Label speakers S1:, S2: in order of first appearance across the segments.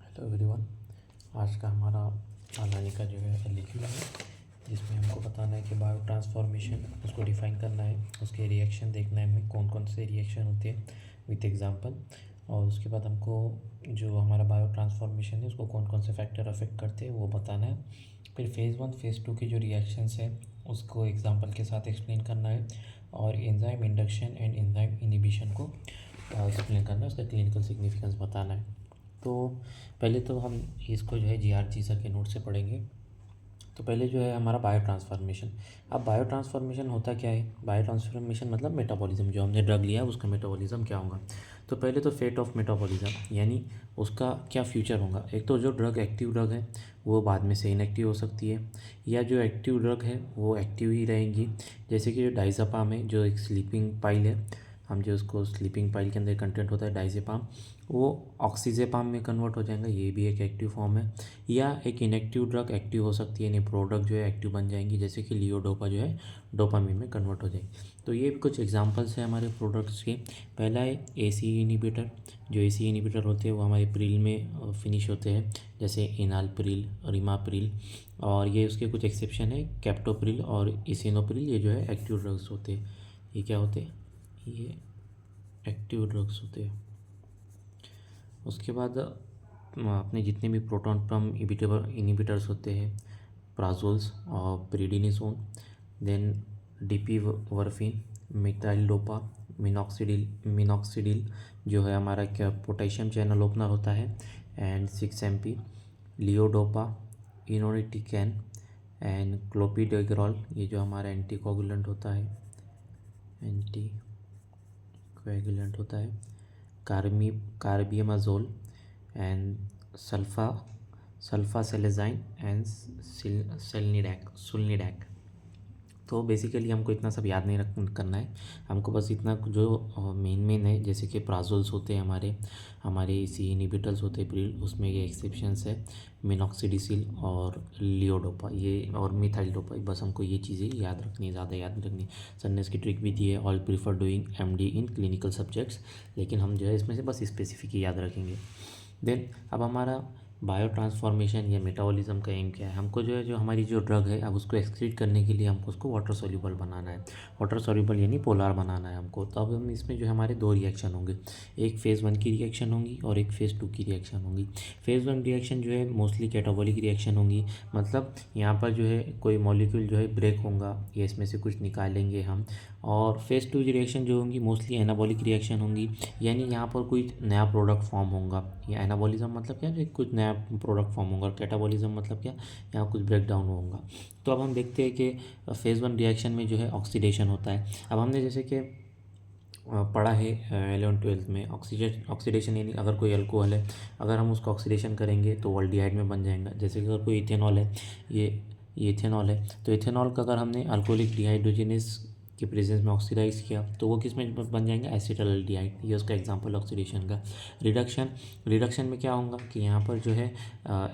S1: Hello everyone. आज का हमारा आलानी का जो है एलईक्यू है, जिसमें हमको बताना है कि बायो ट्रांसफॉर्मेशन उसको डिफ़ाइन करना है, उसके रिएक्शन देखना है हमें कौन कौन से रिएक्शन होते हैं विथ एग्जांपल। और उसके बाद हमको जो हमारा बायो ट्रांसफॉर्मेशन है उसको कौन कौन से फैक्टर अफेक्ट करते हैं वो बताना है। फिर फेज़ 1 फेज़ 2 की जो रिएक्शंस है उसको एग्जांपल के साथ एक्सप्लेन करना है, और enzyme induction and enzyme inhibition को एक्सप्लेन करना है, उसका क्लिनिकल सिग्निफिकेंस बताना है। तो पहले तो हम इसको जो है जीआरजी सर के नोट से पढ़ेंगे। तो पहले जो है हमारा बायो ट्रांसफॉर्मेशन। अब बायो ट्रांसफॉर्मेशन होता क्या है? बायो ट्रांसफॉर्मेशन मतलब मेटाबॉलिज्म, जो हमने ड्रग लिया उसका मेटाबॉलिज्म क्या होगा। तो पहले तो फेट ऑफ मेटाबॉलिज्म यानी उसका क्या फ्यूचर होगा। एक तो जो ड्रग एक्टिव ड्रग है वो बाद में से इनएक्टिव हो सकती है, या जो एक्टिव ड्रग है वो एक्टिव ही रहेंगी। जैसे कि जो डाइज़ापाम है, जो एक स्लीपिंग पाइल है, हम जो उसको स्लीपिंग पाइल के अंदर कंटेंट होता है डाइज़ेपाम, वो ऑक्सीजेपाम में कन्वर्ट हो जाएगा, ये भी एक एक्टिव फॉर्म है। या एक इनएक्टिव ड्रग एक्टिव हो सकती है, यानी प्रोडक्ट जो है एक्टिव बन जाएंगी, जैसे कि लियोडोपा जो है डोपामिन में कन्वर्ट हो जाएगी। तो ये भी कुछ एग्जांपल्स हैं हमारे प्रोडक्ट्स के। पहला है एसी इनिबिटर। जो एसी इनिबिटर होते हैं वो हमारे प्रिल में फिनिश होते हैं, जैसे इनालप्रिल, रिमाप्रिल, और ये उसके कुछ एक्सेप्शन है, कैप्टोप्रिल और इसिनोप्रिल, ये जो है एक्टिव ड्रग्स होते हैं। ये क्या होते हैं? ये एक्टिव ड्रग्स होते हैं। उसके बाद अपने जितने भी प्रोटॉन पम्प इनिबिटर्स होते हैं, प्राजोल्स और प्रीडिनिसोन, देन डीपी वर्फिन, मिथाइलडोपा, मिनॉक्सिडिल जो है हमारा क्या पोटेशियम चैनल ओपनर होता है, एंड 6 MP, लियोडोपा, इनोनिटिकैन एंड क्लोपिडेग्रॉल, ये जो हमारा एंटीकोगुलेंट होता है, एंटीकोएगुलेंट होता है, कार्बियमाजोल एंड सल्फासेलेजाइन एंड सुल्निडैक। तो बेसिकली हमको इतना सब याद नहीं करना है, हमको बस इतना जो मेन है, जैसे कि प्राजोल्स होते हैं हमारे सी इनिबिटर्स होते हैं प्रिल, उसमें ये एक्सेप्शंस है, मिनॉक्सिडिसिल और लियोडोपा ये और मिथाइलडोपा। बस हमको ये चीज़ें याद रखनी है, ज़्यादा याद नहीं रखनी। सर ने इसकी ट्रिक भी दी है, all prefer doing MD in clinical subjects, लेकिन हम जो है इसमें से बस स्पेसिफिक ही याद रखेंगे। देन अब हमारा बायो ट्रांसफॉर्मेशन या मेटाबॉलिज्म का एम क्या है? हमको जो है जो हमारी जो ड्रग है अब उसको एक्सक्रीट करने के लिए हमको उसको वाटर सॉल्यूबल बनाना है। वाटर सॉल्यूबल यानी पोलार बनाना है हमको। तो अब हम इसमें जो है हमारे दो रिएक्शन होंगे, एक फेज़ 1 की रिएक्शन होंगी और एक फेज़ 2 की रिएक्शन होंगी। फेज़ 1 रिएक्शन जो है मोस्टली कैटाबॉलिक रिएक्शन होंगी, मतलब यहाँ पर जो है कोई मॉलिक्यूल जो है ब्रेक होगा या इसमें से कुछ निकालेंगे हम। और फेज़ 2 की रिएक्शन जो होंगी मोस्टली एनाबॉलिक रिएक्शन होंगी, यानी यहाँ पर कोई नया प्रोडक्ट फॉर्म होगा। या एनाबॉलिज्म मतलब क्या, जो कुछ नया प्रोडक्ट फॉर्म होगा, और कैटाबॉलिज्म मतलब क्या, यहाँ कुछ ब्रेक डाउन होगा। तो अब हम देखते हैं कि फेज़ 1 रिएक्शन में जो है ऑक्सीडेशन होता है। अब हमने जैसे कि पढ़ा है 11th-12th में, ऑक्सीडेशन यानी अगर कोई अल्कोहल है, अगर हम उसको ऑक्सीडेशन करेंगे तो वो एल्डिहाइड में बन जाएगा। जैसे कि अगर कोई इथेनॉल है, ये इथेनॉल है, तो इथेनॉल का अगर हमने अल्कोहलिक डिहाइड्रोजनेस के प्रेजेंस में ऑक्सीडाइज किया तो वो किस में बन जाएंगे? एसिटाल्डिहाइड। ये उसका एग्जांपल ऑक्सीडेशन का। रिडक्शन में क्या होगा कि यहाँ पर जो है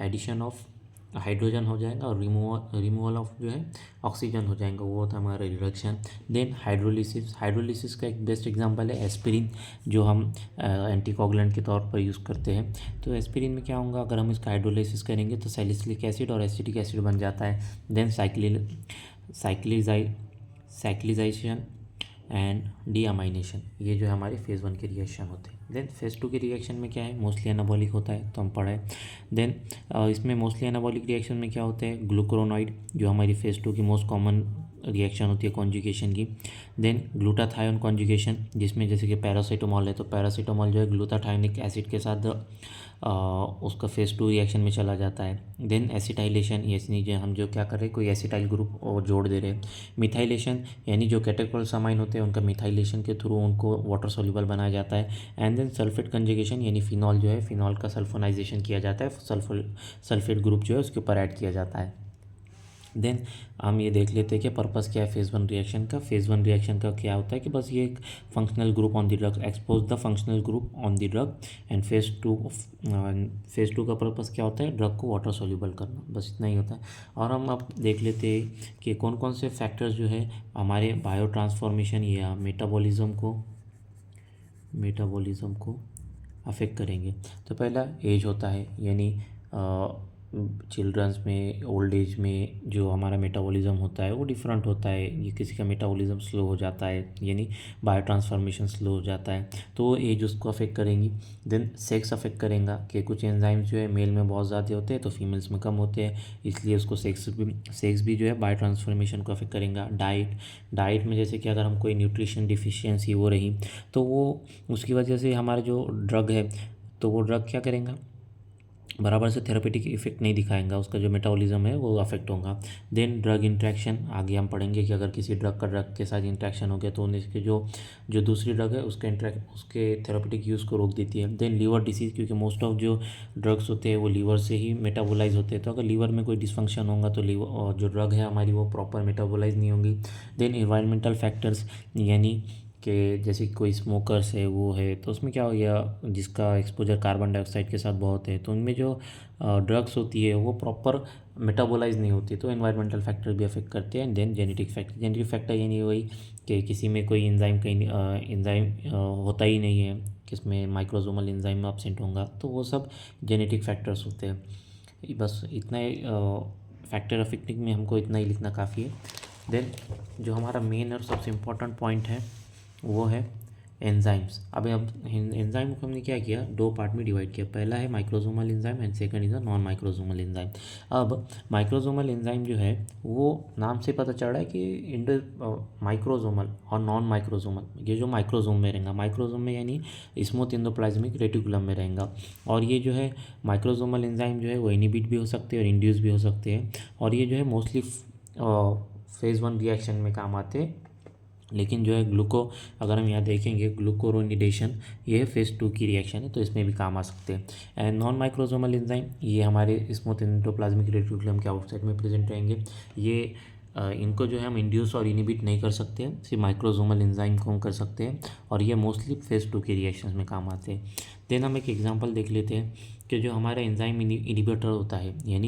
S1: एडिशन ऑफ हाइड्रोजन हो जाएगा और रिमूवल ऑफ जो है ऑक्सीजन हो जाएगा, वो होता है हमारा रिडक्शन। देन हाइड्रोलिसिस का एक बेस्ट एग्जांपल है एस्पिरिन, जो हम एंटीकोगुलेंट के तौर पर यूज़ करते हैं। तो एस्पिरिन में क्या होगा, अगर हम इसका हाइड्रोलिसिस करेंगे तो सैलिसिलिक एसिड और एसिटिक एसिड बन जाता है। देन साइक्लिजाइजेशन एंड डीअमाइनेशन, ये जो है हमारे फेज़ 1 के रिएक्शन होते हैं। देन फेज़ 2 के रिएक्शन में क्या है, मोस्टली एनाबॉलिक होता है, तो हम पढ़े। देन इसमें मोस्टली एनाबॉलिक रिएक्शन में क्या होते हैं, ग्लूकुरोनाइड जो हमारी फेज़ 2 की मोस्ट कॉमन रिएक्शन होती है कॉन्जुगेशन की। देन ग्लूटाथायोन कॉन्जुगेशन, जिसमें जैसे कि पैरासीटामॉल है, तो पैरासीटामॉल जो है ग्लूटाथायोनिक एसिड के साथ उसका फेज़ 2 रिएक्शन में चला जाता है। देन एसिटाइलेशन, यानी जो हम जो क्या कर रहे हैं, कोई एसिटाइल ग्रुप और जोड़ दे रहे हैं। मिथाइलेशन यानी जो कैटेकोलसामाइन होते हैं उनका मिथाइलेशन के थ्रू उनको वाटर सॉल्युबल बनाया जाता है। एंड देन सल्फेट कंजुगेशन यानी फिनॉल जो है, फिनॉल का सल्फोनाइजेशन किया जाता है, सल्फेट ग्रुप जो है उसके ऊपर ऐड किया जाता है। देन हम ये देख लेते हैं कि पर्पस क्या है फेज़ 1 रिएक्शन का। फेज़ 1 रिएक्शन का क्या होता है कि बस ये एक functional group on the drug, expose the functional group on the drug. And phase 2 का पर्पस क्या होता है, ड्रग को वाटर सॉल्युबल करना, बस इतना ही होता है। और हम अब देख लेते हैं कि कौन कौन से फैक्टर्स जो है हमारे बायो ट्रांसफॉर्मेशन या मेटाबॉलिज्म को अफेक्ट करेंगे। तो पहला एज होता है, यानी चिल्ड्रंस में, ओल्ड एज में जो हमारा मेटाबॉलिज्म होता है वो डिफरेंट होता है। ये किसी का मेटाबॉलिज्म स्लो हो जाता है, यानी बायो ट्रांसफॉर्मेशन स्लो हो जाता है, तो वो एज उसको अफेक्ट करेंगी। देन सेक्स अफेक्ट करेगा कि कुछ एंजाइम्स जो है मेल में बहुत ज़्यादा होते हैं तो फीमेल्स में कम होते हैं, इसलिए उसको सेक्स भी जो है बायो ट्रांसफॉर्मेशन को अफेक्ट करेगा। डाइट में जैसे कि अगर हम कोई न्यूट्रिशन डिफिशियंसी हो रही तो वो उसकी वजह से हमारा जो ड्रग है तो वो ड्रग क्या करेगा, बराबर से थेरेपेटिक इफेक्ट नहीं दिखाएगा, उसका जो मेटाबॉलिज्म है वो अफेक्ट होगा। देन ड्रग इंट्रैक्शन, आगे हम पढ़ेंगे कि अगर किसी ड्रग का ड्रग के साथ इंट्रैक्शन हो गया तो उसके जो जो दूसरी ड्रग है उसके थेरेपेटिक यूज़ को रोक देती है। देन लीवर डिसीज़, क्योंकि मोस्ट ऑफ जो ड्रग्स होते हैं वो लीवर से ही मेटाबोलाइज होते हैं, तो अगर लीवर में कोई डिसफंक्शन होगा तो लीवर जो ड्रग है हमारी वो प्रॉपर मेटाबोलाइज नहीं होंगी। देन इन्वायरमेंटल फैक्टर्स, यानी कि जैसे कोई स्मोकर्स है वो है तो उसमें क्या हो गया, जिसका एक्सपोजर कार्बन डाइऑक्साइड के साथ बहुत है तो उनमें जो ड्रग्स होती है वो प्रॉपर मेटाबोलाइज नहीं होती, तो एनवायरमेंटल फैक्टर भी अफेक्ट करते हैं। देन जेनेटिक फैक्टर यानी वही कि किसी में कोई एंजाइम कहीं एंजाइम होता ही नहीं है, किसमें माइक्रोसोमल एंजाइम एब्सेंट होगा, तो वो सब जेनेटिक फैक्टर्स होते हैं। बस इतना फैक्टर अफेक्टिंग में हमको इतना ही लिखना काफ़ी है। देन जो हमारा मेन और सबसे इम्पोर्टेंट पॉइंट है वो है एंजाइम्स। अब एंजाइम को हमने क्या किया, दो पार्ट में डिवाइड किया, पहला है microsomal enzyme and second is a non microsomal enzyme. अब माइक्रोसोमल एंजाइम जो है वो नाम से पता चल रहा है कि माइक्रोसोमल और नॉन माइक्रोसोमल, ये जो माइक्रोसोम में रहेगा, माइक्रोसोम में यानी स्मूथ एंडोप्लाज्मिक रेटिकुलम में रहेगा, और ये जो है माइक्रोसोमल एंजाइम जो है वो इनिबिट भी हो सकते हैं और इंड्यूस भी हो सकते हैं, और ये जो है मोस्टली फेज़ 1 रिएक्शन में काम आते हैं। लेकिन जो है अगर हम यहाँ देखेंगे ग्लूकोरोनिडेशन, ये फेज़ 2 की रिएक्शन है तो इसमें भी काम आ सकते हैं। एंड नॉन माइक्रोसोमल एंजाइम ये हमारे स्मूथ एंडोप्लाज्मिक रेटिकुलम के आउटसाइड में प्रेजेंट रहेंगे। ये इनको जो है हम इंड्यूस और इनिबिट नहीं कर सकते, सिर्फ माइक्रोसोमल एंजाइम को हम कर सकते हैं, और ये मोस्टली फेज़ 2 की रिएक्शन में काम आते हैं। देन हम एक एग्जाम्पल देख लेते हैं कि जो हमारा एंजाइम इनिबिटर होता है यानी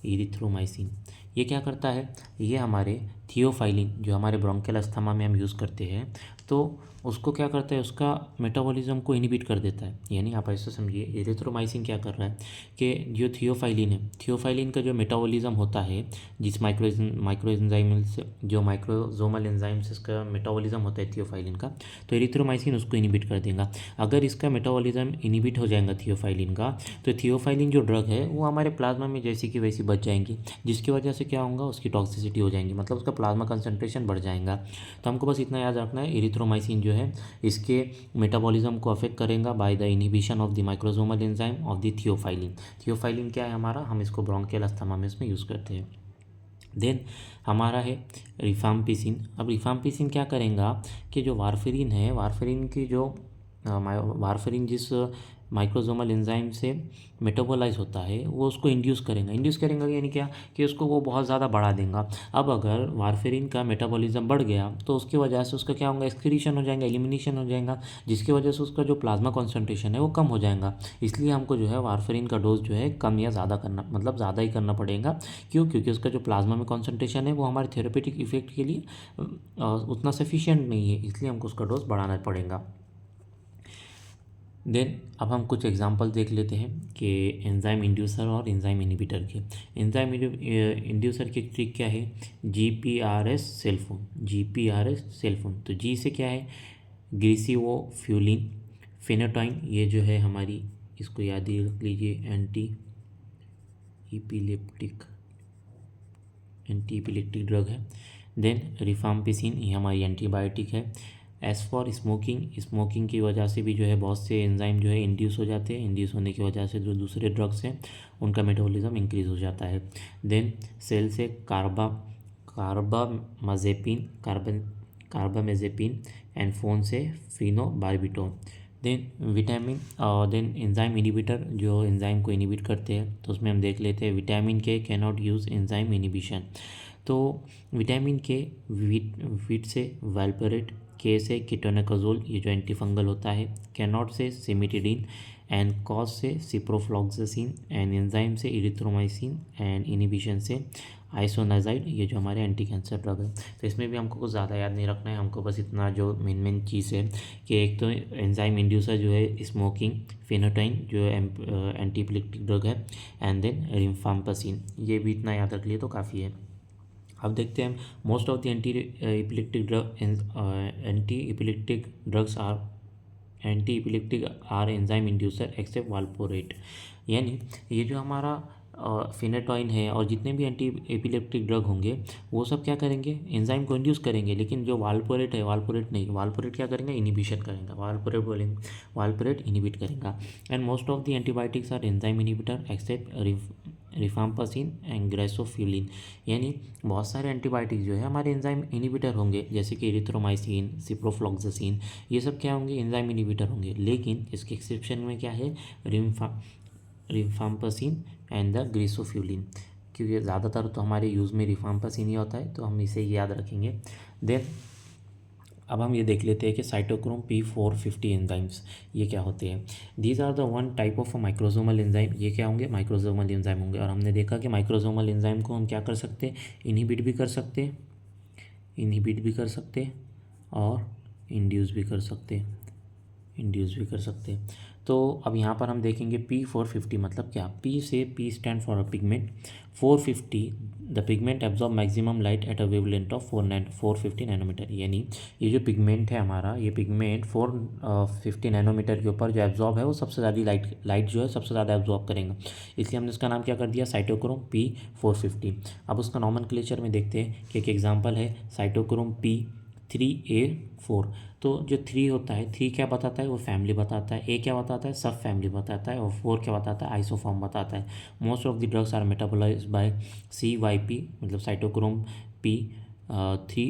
S1: इरिथ्रोमाइसिन ये क्या करता है, ये हमारे थियोफाइलिन जो हमारे ब्रोंकियल अस्थमा में हम यूज़ करते हैं तो उसको क्या करता है, उसका मेटाबॉलिज्म को इनिबिट कर देता है। यानी आप ऐसा समझिए एरिथ्रोमाइसिन क्या कर रहा है कि जो थियोफाइलिन है, थियोफाइलिन का जो मेटाबॉलिज्म होता है, जिस माइक्रो एंजाइम से जो माइक्रोसोमल एंजाइम से इसका मेटाबॉलिज्म होता है थियोफाइलिन का, तो एरिथ्रोमाइसिन उसको इनिबिट कर देगा। अगर इसका मेटाबॉलिज्म इनिबिट हो जाएगा थियोफाइलिन का, तो थियोफाइलिन जो ड्रग है वो हमारे प्लाज्मा में जैसी की वैसी बच जाएंगी, जिसकी वजह से क्या होगा, उसकी टॉक्सिसिटी हो जाएंगी, मतलब उसका प्लाज्मा कंसंट्रेशन बढ़ जाएगा। तो हमको बस इतना याद रखना है, एरिथ्रोमाइसिन जो है इसके मेटाबॉलिज्म को अफेक्ट करेगा by the inhibition of the microsomal enzyme of the theophylline क्या है हमारा, हम इसको ब्रोंकियल अस्थमा में इसमें यूज़ करते हैं। देन हमारा है रिफाम्पिसिन। अब रिफाम्पिसिन क्या करेगा कि जो वारफेरिन है, वारफेरिन की जो वारफेरिन जिस माइक्रोसोमल एंजाइम से मेटाबोलाइज होता है वो उसको इंड्यूस करेगा यानी क्या कि उसको वो बहुत ज़्यादा बढ़ा देगा। अब अगर वारफेरिन का मेटाबॉलिज्म बढ़ गया तो उसकी वजह से उसका क्या होगा, एक्सक्रीशन हो जाएगा, एलिमिनेशन हो जाएगा, जिसकी वजह से उसका जो प्लाज्मा कॉन्सेंट्रेशन है वो कम हो जाएगा। इसलिए हमको जो है वारफेरिन का डोज जो है कम या ज़्यादा करना, मतलब ज़्यादा ही करना पड़ेगा। क्यों, क्योंकि उसका जो प्लाज्मा में कॉन्सेंट्रेशन है वो हमारे थेरेपेटिक इफेक्ट के लिए उतना सफिशिएंट नहीं है, इसलिए हमको उसका डोज बढ़ाना पड़ेगा। देन अब हम कुछ एग्जांपल देख लेते हैं कि एंजाइम इंड्यूसर और एंजाइम इनहिबिटर के। एंजाइम इंड्यूसर की ट्रिक क्या है, GPRS सेल फोन। तो जी से क्या है, ग्रीसिवोफ्यूलिन, फेनोटाइन, ये जो है हमारी, इसको याद ही रख लीजिए, एंटी एपिलेप्टिक ड्रग है। देन रिफाम्पिसिन, ये हमारी एंटीबायोटिक है। एज फॉर स्मोकिंग की वजह से भी जो है बहुत से एंजाइम जो है इंड्यूस हो जाते हैं, इंड्यूस होने की वजह से जो दूसरे ड्रग्स हैं उनका मेटाबॉलिज्म इंक्रीज हो जाता है। देन सेल से कार्बामेजेपिन एंड फोन से फिनोबार्बिटोन। देन एंजाइम इनिबिटर, जो एंजाइम को इनिबिट करते हैं, तो उसमें हम देख लेते हैं विटामिन के कैनॉट यूज़ एंजाइम इनिबिशन। तो विटामिन के वीट से वाल्परेट, के से कीटोनाकोजोल, ये जो एंटीफंगल होता है, कैनॉट से सिमिटिडिन, एंड कॉज से सिप्रोफ्लॉक्सासिन, एंड एंजाइम से इरिथ्रोमाइसिन, एंड इनिबिशन से आइसोनाजाइड, ये जो हमारे एंटी कैंसर ड्रग है। तो इसमें भी हमको कुछ ज़्यादा याद नहीं रखना है, हमको बस इतना जो मेन चीज़ है कि एक तो एंजाइम इंड्यूसर जो है स्मोकिंग, फेनोटाइन जो एंटी इपिलेप्टिक ड्रग है, एंड देन रिम्फाम्पासिन, ये भी इतना याद रख लिए तो काफ़ी है। अब देखते हैं most of the anti epileptic are enzyme inducer except valproate. यानी ये जो हमारा फिनेटॉइन है और जितने भी एंटी एपिलेप्टिक ड्रग होंगे वो सब क्या करेंगे, एंजाइम को इंड्यूस करेंगे, लेकिन जो वाल्पोरेट है, वाल्पोरेट नहीं, वाल्पोरेट क्या करेंगे, इनिबिशन करेंगे, वाल्पोरेट बोलेंगे, वाल्पोरेट इनिबिट करेगा। And most of the antibiotics are enzyme inhibitor except rifampicin and griseofulvin. यानी बहुत सारे एंटीबायोटिक्स जो है हमारे एंजाइम इनिबिटर होंगे, जैसे कि इरिथ्रोमाइसिन, सिप्रोफ्लॉक्सासिन, ये सब क्या होंगे, एंजाइम इनिबिटर होंगे। लेकिन इसके एक्सेप्शन में क्या है, रिफाम्पासिन एंड द ग्रेसोफ्यूलिन, क्योंकि ज़्यादातर तो हमारे यूज़ में रिफाम्पासिन ही होता है, तो हम इसे याद रखेंगे। देन अब हम ये देख लेते हैं कि साइटोक्रोम P450 एंजाइम्स ये क्या होते हैं। These are the one type of microsomal enzyme, ये क्या होंगे, माइक्रोसोमल एंजाइम होंगे। और हमने देखा कि माइक्रोसोमल एंजाइम को हम क्या कर सकते हैं, इनहिबिट भी कर सकते और इंड्यूस भी कर सकते। तो अब यहाँ पर हम देखेंगे P450 मतलब क्या। P से P stand for a pigment, 450 the pigment absorb maximum light at a wavelength of 450 nanometer. यानी ये जो पिगमेंट है हमारा, ये पिगमेंट 450 नैनोमीटर के ऊपर जो एब्जॉर्ब है वो सबसे ज़्यादा लाइट जो है सबसे ज़्यादा एब्जॉर्ब करेंगे, इसलिए हमने उसका नाम क्या कर दिया, साइटोक्रोम P450। अब उसका नॉमेनक्लेचर में देखते हैं कि एक एग्जाम्पल है साइटोक्रोम P3A4। तो जो 3 होता है, 3 क्या बताता है, वो फैमिली बताता है, A क्या बताता है, सब फैमिली बताता है, और 4 क्या बताता है, आइसोफॉर्म बताता है। Most of the drugs are metabolised by CYP मतलब साइटोक्रोम P3